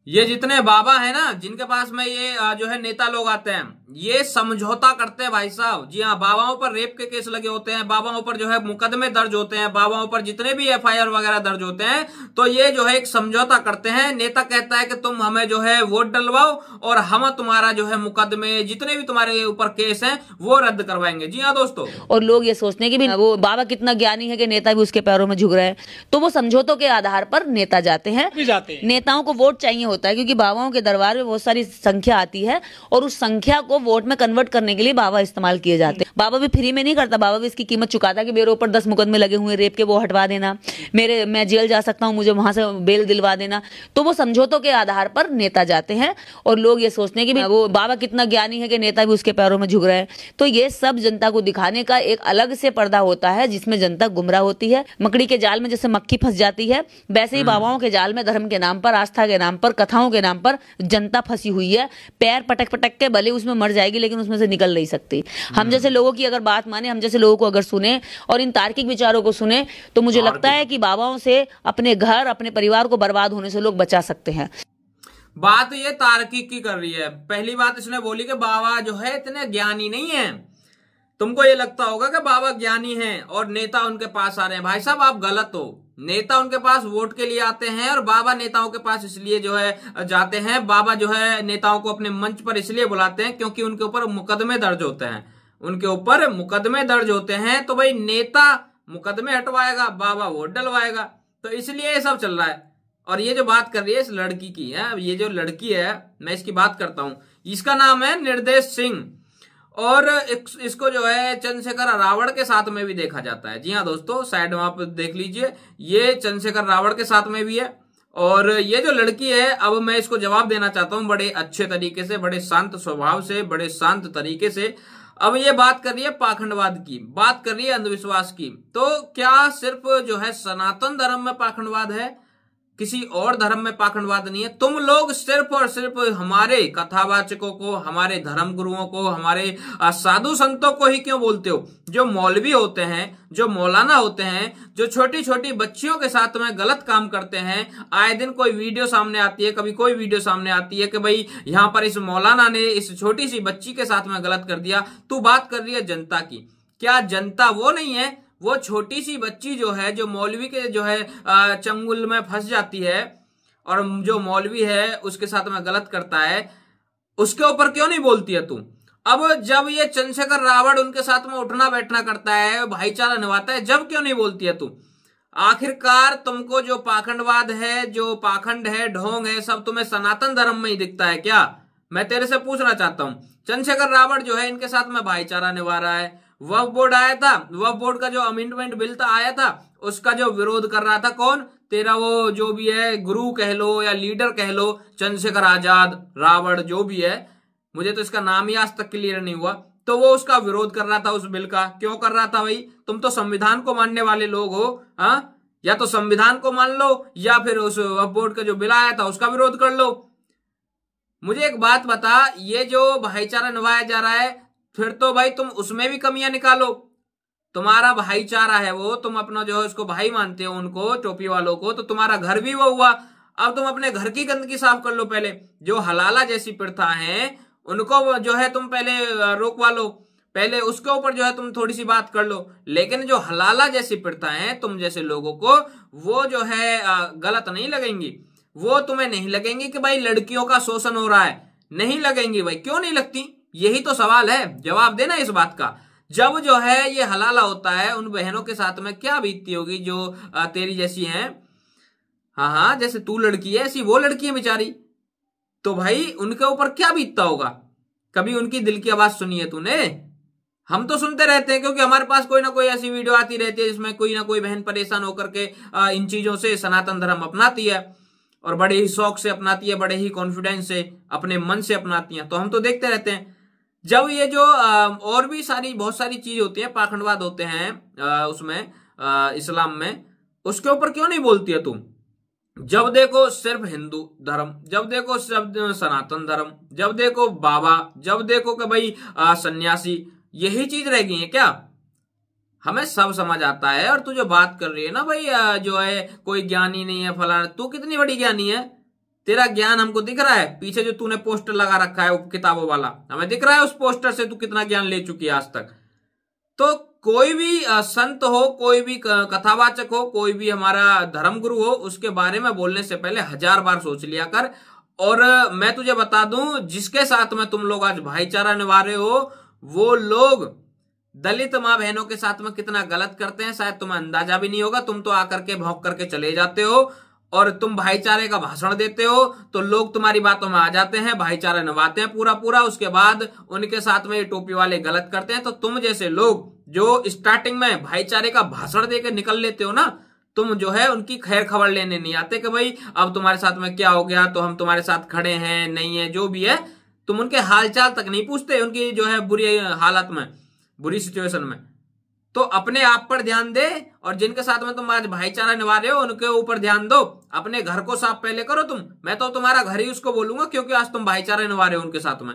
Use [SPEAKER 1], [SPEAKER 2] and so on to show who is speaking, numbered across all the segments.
[SPEAKER 1] ये जितने बाबा है ना, जिनके पास में ये जो है नेता लोग आते हैं, ये समझौता करते हैं भाई साहब। जी हाँ, बाबाओं पर रेप के केस लगे होते हैं, बाबाओं पर जो है मुकदमे दर्ज होते हैं, बाबाओं पर जितने भी एफआईआर वगैरह दर्ज होते हैं, तो ये जो है एक समझौता करते हैं। नेता कहता है कि तुम हमें जो है वोट डलवाओ और हम तुम्हारा जो है मुकदमे जितने भी तुम्हारे ऊपर केस हैं वो रद्द करवाएंगे। जी हाँ दोस्तों।
[SPEAKER 2] और लोग ये सोचते हैं कि भी वो बाबा कितना ज्ञानी है कि नेता भी उसके पैरों में झुक रहे हैं, तो वो समझौतों के आधार पर नेता जाते हैं। नेताओं को वोट चाहिए होता है क्योंकि बाबाओं के दरबार में बहुत सारी संख्या आती है और उस संख्या को वोट में कन्वर्ट करने के लिए बाबा इस्तेमाल किए जाते हैं। बाबा भी फ्री में नहीं करता, बाबा भी इसकी कीमत चुकाता है कि मेरे ऊपर 10 मुकदमे लगे हुए रेप के, वो हटवा देना, मैं जेल जा सकता हूँ, मुझे वहां से बेल दिलवा देना। तो वो समझौतों के आधार पर नेता जाते हैं और लोग ये सोचते हैं कि वो बाबा कितना ज्ञानी है कि नेता भी उसके पैरों में झुक रहे हैं। तो ये सब जनता को दिखाने का एक अलग से पर्दा होता है जिसमें जनता गुमराह होती है। मकड़ी के जाल में जैसे मक्खी फंस जाती है, वैसे ही बाबाओं के जाल में धर्म के नाम पर, आस्था के नाम पर, कथाओं के नाम पर जनता फंसी हुई है। पैर पटक पटक के भले उसमें मर जाएगी लेकिन उसमें से निकल नहीं सकती। हम जैसे लोगों की अगर बात माने, हम जैसे लोगों को अगर सुने और इन तार्किक विचारों को सुने, तो मुझे लगता है कि बाबाओं से अपने घर, अपने परिवार को बर्बाद होने से लोग बचा सकते हैं।
[SPEAKER 1] बात ये तार्किक की कर रही है। पहली बात इसने बोली कि बाबा जो है इतने ज्ञानी नहीं है। तुमको ये लगता होगा कि बाबा ज्ञानी हैं और नेता उनके पास आ रहे हैं। भाई साहब आप गलत हो। नेता उनके पास वोट के लिए आते हैं और बाबा नेताओं के पास इसलिए जो है जाते हैं। बाबा जो है नेताओं को अपने मंच पर इसलिए बुलाते हैं क्योंकि उनके ऊपर मुकदमे दर्ज होते हैं। उनके ऊपर मुकदमे दर्ज होते हैं तो भाई नेता मुकदमे हटवाएगा, बाबा वोट डलवाएगा। तो इसलिए ये सब चल रहा है। और ये जो बात कर रही है इस लड़की की है, ये जो लड़की है मैं इसकी बात करता हूं, इसका नाम है निर्देश सिंह और इसको जो है चंद्रशेखर रावण के साथ में भी देखा जाता है। जी हाँ दोस्तों, साइड में आप देख लीजिए, ये चंद्रशेखर रावण के साथ में भी है। और ये जो लड़की है, अब मैं इसको जवाब देना चाहता हूं बड़े अच्छे तरीके से, बड़े शांत स्वभाव से, बड़े शांत तरीके से। अब ये बात कर रही है पाखंडवाद की, बात कर रही है अंधविश्वास की। तो क्या सिर्फ जो है सनातन धर्म में पाखंडवाद है, किसी और धर्म में पाखंडवाद नहीं है? तुम लोग सिर्फ और सिर्फ हमारे कथावाचकों को, हमारे धर्म गुरुओं को, हमारे साधु संतों को ही क्यों बोलते हो? जो मौलवी होते हैं, जो मौलाना होते हैं, जो छोटी छोटी बच्चियों के साथ में गलत काम करते हैं, आए दिन कोई वीडियो सामने आती है, कभी कोई वीडियो सामने आती है कि भाई यहां पर इस मौलाना ने इस छोटी सी बच्ची के साथ में गलत कर दिया। तू बात कर रही है जनता की, क्या जनता वो नहीं है? वो छोटी सी बच्ची जो है, जो मौलवी के जो है चंगुल में फंस जाती है और जो मौलवी है उसके साथ में गलत करता है, उसके ऊपर क्यों नहीं बोलती है तू? अब जब ये चंद्रशेखर रावण उनके साथ में उठना बैठना करता है, भाईचारा निभाता है, जब क्यों नहीं बोलती है तू? आखिरकार तुमको जो पाखंडवाद है, जो पाखंड है, ढोंग है, सब तुम्हें सनातन धर्म में ही दिखता है क्या? मैं तेरे से पूछना चाहता हूं। चंद्रशेखर रावण जो है इनके साथ में भाईचारा निभा रहा है। वक्फ बोर्ड आया था, वक्फ बोर्ड का जो अमेंडमेंट बिल था आया था, उसका जो विरोध कर रहा था कौन? तेरा वो जो भी है गुरु कह लो या लीडर कह लो, चंद्रशेखर आजाद, रावण जो भी है, मुझे तो इसका नाम ही आज तक क्लियर नहीं हुआ। तो वो उसका विरोध कर रहा था उस बिल का। क्यों कर रहा था भाई? तुम तो संविधान को मानने वाले लोग हो। हाँ, या तो संविधान को मान लो या फिर उस वक्फ बोर्ड का जो बिल आया था उसका विरोध कर लो। मुझे एक बात बता, ये जो भाईचारा निभाया जा रहा है, फिर तो भाई तुम उसमें भी कमियां निकालो। तुम्हारा भाईचारा है वो, तुम अपना जो है उसको भाई मानते हो, उनको टोपी वालों को, तो तुम्हारा घर भी वो हुआ। अब तुम अपने घर की गंदगी साफ कर लो पहले। जो हलाला जैसी प्रथा है उनको जो है तुम पहले रोकवा लो, पहले उसके ऊपर जो है तुम थोड़ी सी बात कर लो। लेकिन जो हलाला जैसी प्रथा है, तुम जैसे लोगों को वो जो है गलत नहीं लगेंगी। वो तुम्हें नहीं लगेंगी कि भाई लड़कियों का शोषण हो रहा है, नहीं लगेंगी भाई। क्यों नहीं लगती? यही तो सवाल है, जवाब देना इस बात का। जब जो है ये हलाला होता है, उन बहनों के साथ में क्या बीतती होगी जो तेरी जैसी हैं। हाँ हाँ, जैसे तू लड़की है ऐसी वो लड़की है बेचारी, तो भाई उनके ऊपर क्या बीतता होगा? कभी उनकी दिल की आवाज सुनी है तूने? हम तो सुनते रहते हैं क्योंकि हमारे पास कोई ना कोई ऐसी वीडियो आती रहती है जिसमें कोई ना कोई बहन परेशान होकर के इन चीजों से सनातन धर्म अपनाती है और बड़े ही शौक से अपनाती है, बड़े ही कॉन्फिडेंस से, अपने मन से अपनाती है। तो हम तो देखते रहते हैं। जब ये जो और भी सारी बहुत सारी चीज होती है, पाखंडवाद होते हैं उसमें इस्लाम में, उसके ऊपर क्यों नहीं बोलती है तुम? जब देखो सिर्फ हिंदू धर्म, जब देखो सिर्फ सनातन धर्म, जब देखो बाबा, जब देखो कि भाई सन्यासी, यही चीज रह गई है क्या? हमें सब समझ आता है। और तू जो बात कर रही है ना भाई जो है कोई ज्ञानी नहीं है फलाना, तू कितनी बड़ी ज्ञानी है? तेरा ज्ञान हमको दिख रहा है, पीछे जो तूने पोस्टर लगा रखा है वो किताबों वाला, हमें दिख रहा है उस पोस्टर से तू कितना ज्ञान ले चुकी है आज तक। तो कोई भी संत हो, कोई भी कथावाचक हो, कोई भी हमारा धर्मगुरु हो, उसके बारे में बोलने से पहले 1000 बार सोच लिया कर। और मैं तुझे बता दूं, जिसके साथ में तुम लोग आज भाईचारा निभा रहे हो, वो लोग दलित माँ बहनों के साथ में कितना गलत करते हैं शायद तुम्हें अंदाजा भी नहीं होगा। तुम तो आकर के भौंक करके चले जाते हो और तुम भाईचारे का भाषण देते हो तो लोग तुम्हारी बातों में आ जाते हैं, भाईचारा निभाते हैं पूरा पूरा, उसके बाद उनके साथ में ये टोपी वाले गलत करते हैं। तो तुम जैसे लोग जो स्टार्टिंग में भाईचारे का भाषण देकर निकल लेते हो ना, तुम जो है उनकी खैर खबर लेने नहीं आते कि भाई अब तुम्हारे साथ में क्या हो गया, तो हम तुम्हारे साथ खड़े हैं नहीं है, जो भी है तुम उनके हालचाल तक नहीं पूछते, उनकी जो है बुरी हालत में, बुरी सिचुएशन में। तो अपने आप पर ध्यान दे, और जिनके साथ में तुम आज भाईचारा निभा रहे हो उनके ऊपर ध्यान दो। अपने घर को साफ पहले करो तुम, मैं तो तुम्हारा घर ही उसको बोलूंगा क्योंकि आज तुम भाईचारा निभा रहे हो उनके साथ में।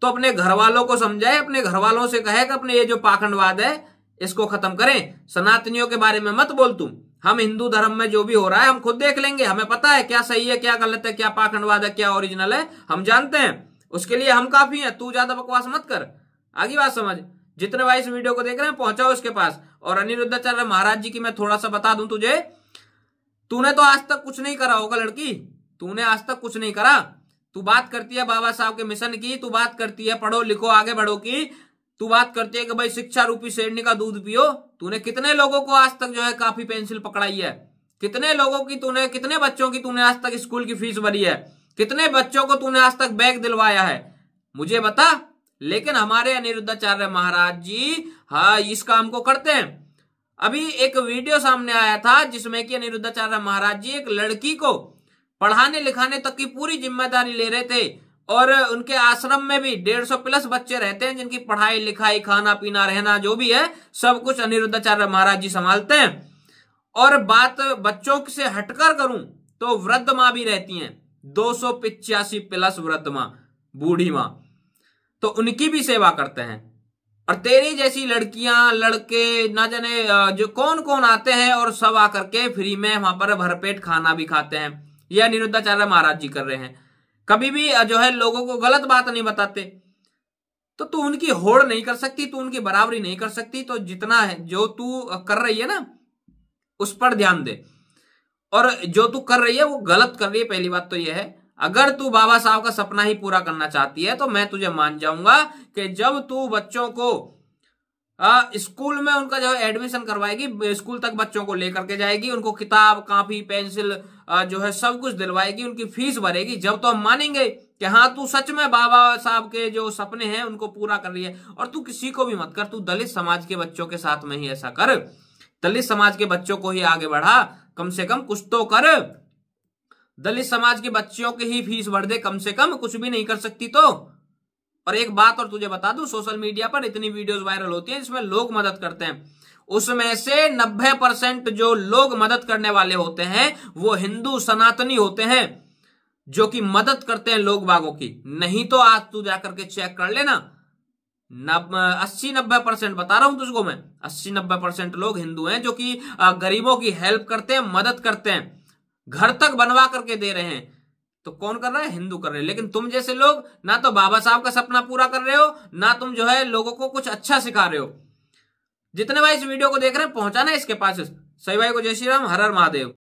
[SPEAKER 1] तो अपने घर वालों को समझाए, अपने घर वालों से कहे कि अपने ये जो पाखंडवाद है इसको खत्म करें। सनातनियों के बारे में मत बोल तुम, हम हिंदू धर्म में जो भी हो रहा है हम खुद देख लेंगे, हमें पता है क्या सही है क्या गलत है, क्या पाखंडवाद है क्या ओरिजिनल है, हम जानते हैं, उसके लिए हम काफी हैं। तू ज्यादा बकवास मत कर, आगे बात समझ। जितने भाई इस वीडियो को देख रहे हैं पहुंचाओ उसके पास। और अनिरुद्धाचार्य महाराज जी की मैं थोड़ा सा बता दूं तुझे, तूने तो आज तक कुछ नहीं करा होगा लड़की, तूने आज तक कुछ नहीं करा। तू बात करती है बाबा साहब के मिशन की, तू बात करती है पढ़ो लिखो आगे बढ़ो की, तू बात करती है कि भाई शिक्षा रूपी शेरनी का दूध पियो। तूने कितने लोगों को आज तक जो है काफी पेंसिल पकड़ाई है, कितने लोगों की तूने, कितने बच्चों की तूने आज तक स्कूल की फीस भरी है, कितने बच्चों को तूने आज तक बैग दिलवाया है, मुझे बता। लेकिन हमारे अनिरुद्धाचार्य महाराज जी हाँ इस काम को करते हैं। अभी एक वीडियो सामने आया था जिसमें कि अनिरुद्धाचार्य महाराज जी एक लड़की को पढ़ाने लिखाने तक की पूरी जिम्मेदारी ले रहे थे, और उनके आश्रम में भी 150 प्लस बच्चे रहते हैं जिनकी पढ़ाई लिखाई खाना पीना रहना जो भी है सब कुछ अनिरुद्धाचार्य महाराज जी संभालते हैं। और बात बच्चों से हटकर करूं तो वृद्ध माँ भी रहती हैं, 285 प्लस वृद्ध माँ, बूढ़ी माँ, तो उनकी भी सेवा करते हैं। और तेरी जैसी लड़कियां लड़के ना जाने जो कौन कौन आते हैं और सब आकर के फ्री में वहां पर भरपेट खाना भी खाते हैं। यह अनिरुद्धाचार्य महाराज जी कर रहे हैं, कभी भी जो है लोगों को गलत बात नहीं बताते। तो तू उनकी होड़ नहीं कर सकती, तू उनकी बराबरी नहीं कर सकती। तो जितना है जो तू कर रही है ना उस पर ध्यान दे, और जो तू कर रही है वो गलत कर रही है। पहली बात तो यह है, अगर तू बाबा साहब का सपना ही पूरा करना चाहती है तो मैं तुझे मान जाऊंगा कि जब तू बच्चों को स्कूल में उनका जो है एडमिशन करवाएगी, स्कूल तक बच्चों को लेकर के जाएगी, उनको किताब कॉपी पेंसिल जो है सब कुछ दिलवाएगी, उनकी फीस भरेगी, जब तो हम मानेंगे कि हाँ तू सच में बाबा साहब के जो सपने हैं उनको पूरा कर रही है। और तू किसी को भी मत कर, तू दलित समाज के बच्चों के साथ में ही ऐसा कर, दलित समाज के बच्चों को ही आगे बढ़ा, कम से कम कुछ तो कर। दलित समाज के बच्चों की ही फीस भर दे कम से कम, कुछ भी नहीं कर सकती तो। और एक बात और तुझे बता दूं, सोशल मीडिया पर इतनी वीडियोस वायरल होती हैं जिसमें लोग मदद करते हैं, उसमें से 90% जो लोग मदद करने वाले होते हैं वो हिंदू सनातनी होते हैं जो कि मदद करते हैं लोग बागों की। नहीं तो आज तू जाकर के चेक कर लेना, 80-90% बता रहा हूं तुझको मैं, 80-90% लोग हिंदू हैं जो कि गरीबों की हेल्प करते हैं, मदद करते हैं, घर तक बनवा करके दे रहे हैं। तो कौन कर रहा है? हिंदू कर रहे हैं। लेकिन तुम जैसे लोग ना तो बाबा साहब का सपना पूरा कर रहे हो, ना तुम जो है लोगों को कुछ अच्छा सिखा रहे हो। जितने भाई इस वीडियो को देख रहे हैं पहुंचाना इसके पास। सही भाई को जय श्री राम, हर हर महादेव।